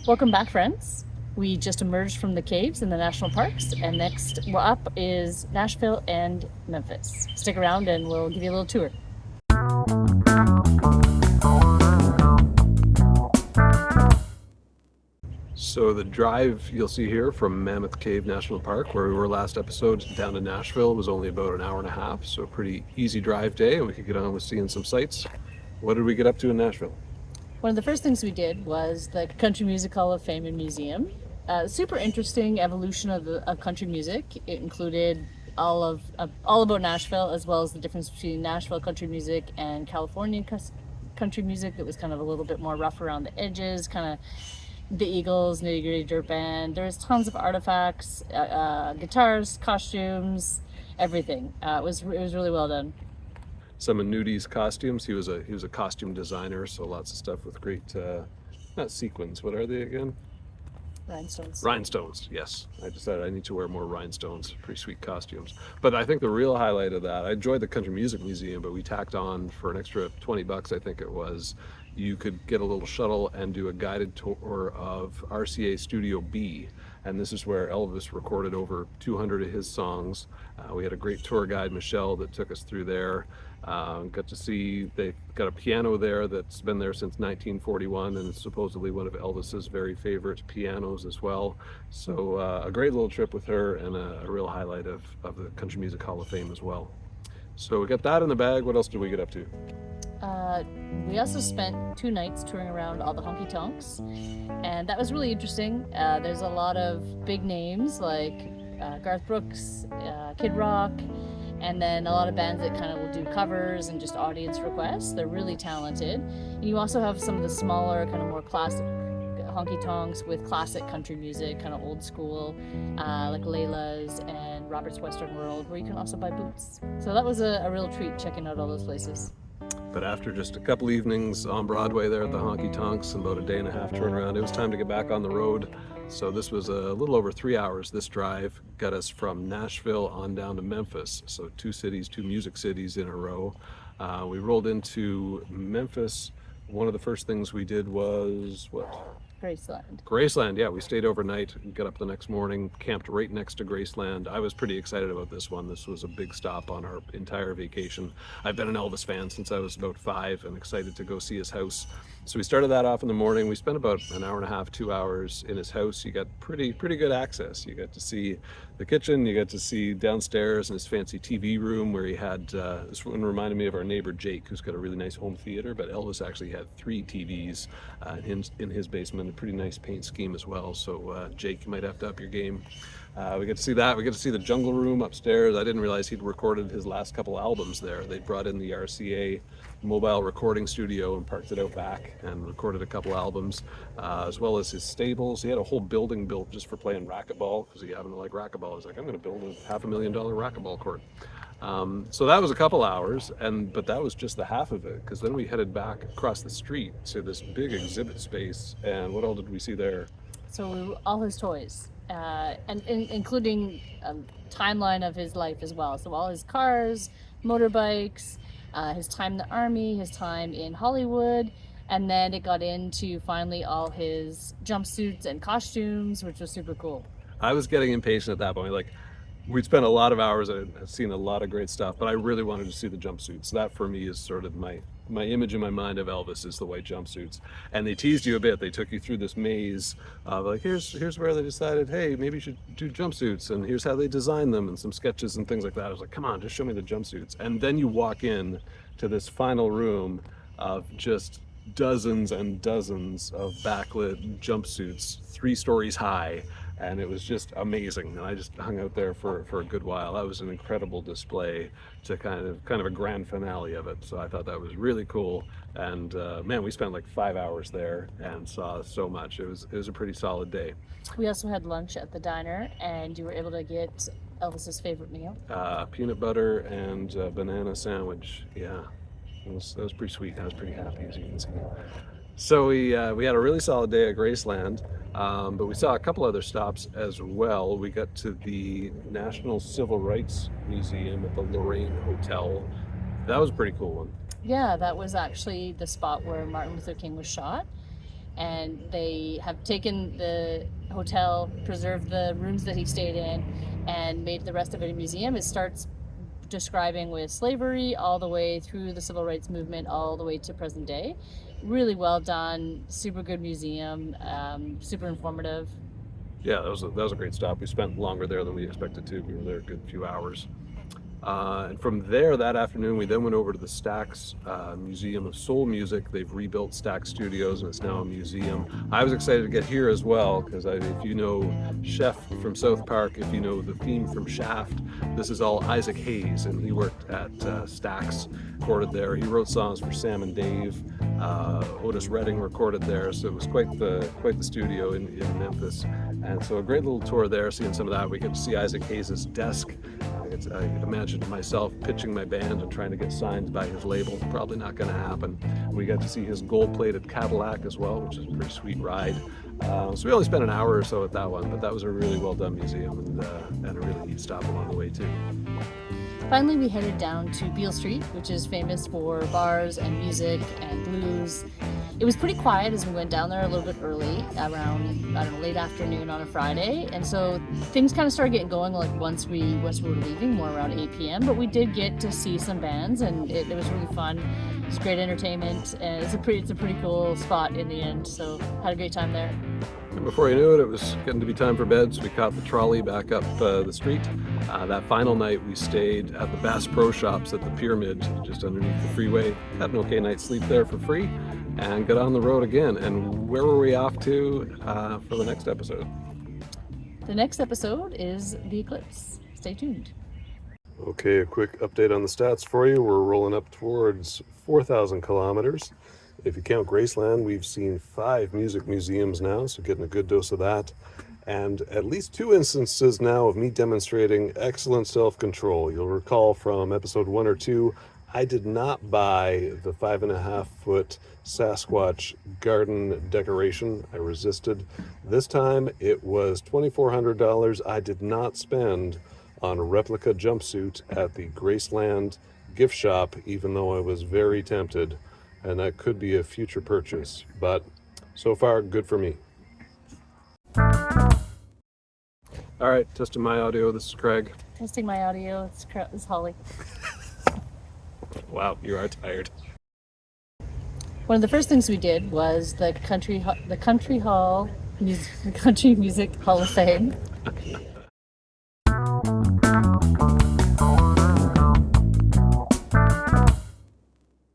Welcome back, friends. We just emerged from the caves in the national parks, and next up is Nashville and Memphis. Stick around and we'll give you a little tour. So the drive you'll see here from Mammoth Cave National Park, where we were last episode, down to Nashville was only about an hour and a half. So a pretty easy drive day, and we could get on with seeing some sights. What did we get up to in Nashville? One of the first things we did was the Country Music Hall of Fame and Museum. Super interesting evolution of country music. It included all about Nashville, as well as the difference between Nashville country music and California country music. It was kind of a little bit more rough around the edges, kind of the Eagles, Nitty Gritty Dirt Band. There's tons of artifacts, guitars, costumes, everything. It was really well done. Some of Nudi's costumes. He was a costume designer, so lots of stuff with great not sequins. What are they again? Rhinestones. Rhinestones, yes. I decided I need to wear more rhinestones. Pretty sweet costumes. But I think the real highlight of that, I enjoyed the Country Music Museum, but we tacked on for an extra $20, I think it was. You could get a little shuttle and do a guided tour of RCA Studio B. And this is where Elvis recorded over 200 of his songs. We had a great tour guide, Michelle, that took us through there. Got to see, they've got a piano there that's been there since 1941, and it's supposedly one of Elvis's very favorite pianos as well. So a great little trip with her, and a real highlight of the Country Music Hall of Fame as well. So we got that in the bag. What else did we get up to? We also spent 2 nights touring around all the honky tonks, and that was really interesting. There's a lot of big names like Garth Brooks, Kid Rock, and then a lot of bands that kind of will do covers and just audience requests. They're really talented. And you also have some of the smaller, kind of more classic honky tonks with classic country music, kind of old school, like Layla's and Robert's Western World, where you can also buy boots. So that was a real treat checking out all those places. But after just a couple evenings on Broadway there at the honky tonks and about a day and a half turnaround, it was time to get back on the road. So this was a little over 3 hours. This drive got us from Nashville on down to Memphis. So 2 cities, 2 music cities in a row. We rolled into Memphis. One of the first things we did was what? Graceland, yeah. We stayed overnight, got up the next morning, camped right next to Graceland. I was pretty excited about this one. This was a big stop on our entire vacation. I've been an Elvis fan since I was about 5 and excited to go see his house. So we started that off in the morning. We spent about an hour and a half, 2 hours in his house. You got pretty good access. You got to see the kitchen, you got to see downstairs in his fancy TV room where he had, this one reminded me of our neighbor Jake, who's got a really nice home theater, but Elvis actually had 3 TVs in his basement, a pretty nice paint scheme as well. So Jake, you might have to up your game. We get to see that. We get to see the jungle room upstairs. I didn't realize he'd recorded his last couple albums there. They brought in the RCA mobile recording studio and parked it out back and recorded a couple albums, as well as his stables. He had a whole building built just for playing racquetball, because he happened to like racquetball. He's like, I'm going to build a $500,000 racquetball court. So that was a couple hours, but that was just the half of it, because then we headed back across the street to this big exhibit space. And what all did we see there? So all his toys, including a timeline of his life as well. So all his cars, motorbikes, his time in the Army, his time in Hollywood, and then it got into finally all his jumpsuits and costumes, which was super cool. I was getting impatient at that point. Like, we'd spent a lot of hours and I've seen a lot of great stuff, but I really wanted to see the jumpsuits. That for me is sort of my image in my mind of Elvis is the white jumpsuits. And they teased you a bit. They took you through this maze of like, here's where they decided, hey, maybe you should do jumpsuits, and here's how they designed them, and some sketches and things like that. I was like, come on, just show me the jumpsuits. And then you walk in to this final room of just dozens and dozens of backlit jumpsuits, 3 stories high. And it was just amazing. And I just hung out there for a good while. That was an incredible display to kind of a grand finale of it. So I thought that was really cool. And man, we spent like 5 hours there and saw so much. It was a pretty solid day. We also had lunch at the diner, and you were able to get Elvis's favorite meal. Peanut butter and banana sandwich. Yeah, that was pretty sweet. I was pretty happy, as you can see. So we had a really solid day at Graceland, but we saw a couple other stops as well. We got to the National Civil Rights Museum at the Lorraine Hotel. That was a pretty cool one. Yeah, that was actually the spot where Martin Luther King was shot. and they have taken the hotel, preserved the rooms that he stayed in, and made the rest of it a museum. It starts describing with slavery all the way through the civil rights movement, all the way to present day. Really well done, super good museum, super informative. Yeah, that was a great stop. We spent longer there than we expected to. We were there a good few hours. And from there that afternoon, we then went over to the Stax Museum of Soul Music. They've rebuilt Stax Studios and it's now a museum. I was excited to get here as well because if you know Chef from South Park, if you know the theme from Shaft, this is all Isaac Hayes, and he worked at Stax, recorded there. He wrote songs for Sam and Dave. Otis Redding recorded there, so it was quite the studio in Memphis. And so a great little tour there, seeing some of that. We get to see Isaac Hayes' desk. I imagined myself pitching my band and trying to get signed by his label. Probably not going to happen. We got to see his gold-plated Cadillac as well, which is a pretty sweet ride. So we only spent an hour or so at that one, but that was a really well-done museum and a really neat stop along the way too. Finally, we headed down to Beale Street, which is famous for bars and music and blues. It was pretty quiet as we went down there a little bit early, around, I don't know, late afternoon on a Friday. And so things kind of started getting going like once we were leaving, more around 8 p.m. But we did get to see some bands, and it was really fun. It was great entertainment, and it's a pretty cool spot in the end. So had a great time there. And before you knew it, it was getting to be time for bed, so we caught the trolley back up the street. That final night, we stayed at the Bass Pro Shops at the Pyramid, just underneath the freeway. Had an okay night's sleep there for free, and got on the road again. And where were we off to for the next episode? The next episode is The Eclipse. Stay tuned. Okay, a quick update on the stats for you. We're rolling up towards 4,000 kilometers. If you count Graceland, we've seen 5 music museums now, so getting a good dose of that. And at least 2 instances now of me demonstrating excellent self-control. You'll recall from episode 1 or 2, I did not buy the 5.5-foot Sasquatch garden decoration. I resisted. This time it was $2,400 I did not spend on a replica jumpsuit at the Graceland gift shop, even though I was very tempted. And that could be a future purchase, but so far, good for me. All right, testing my audio. This is Craig. Testing my audio. It's Holly. Wow, you are tired. One of the first things we did was the Country Music Hall of Fame.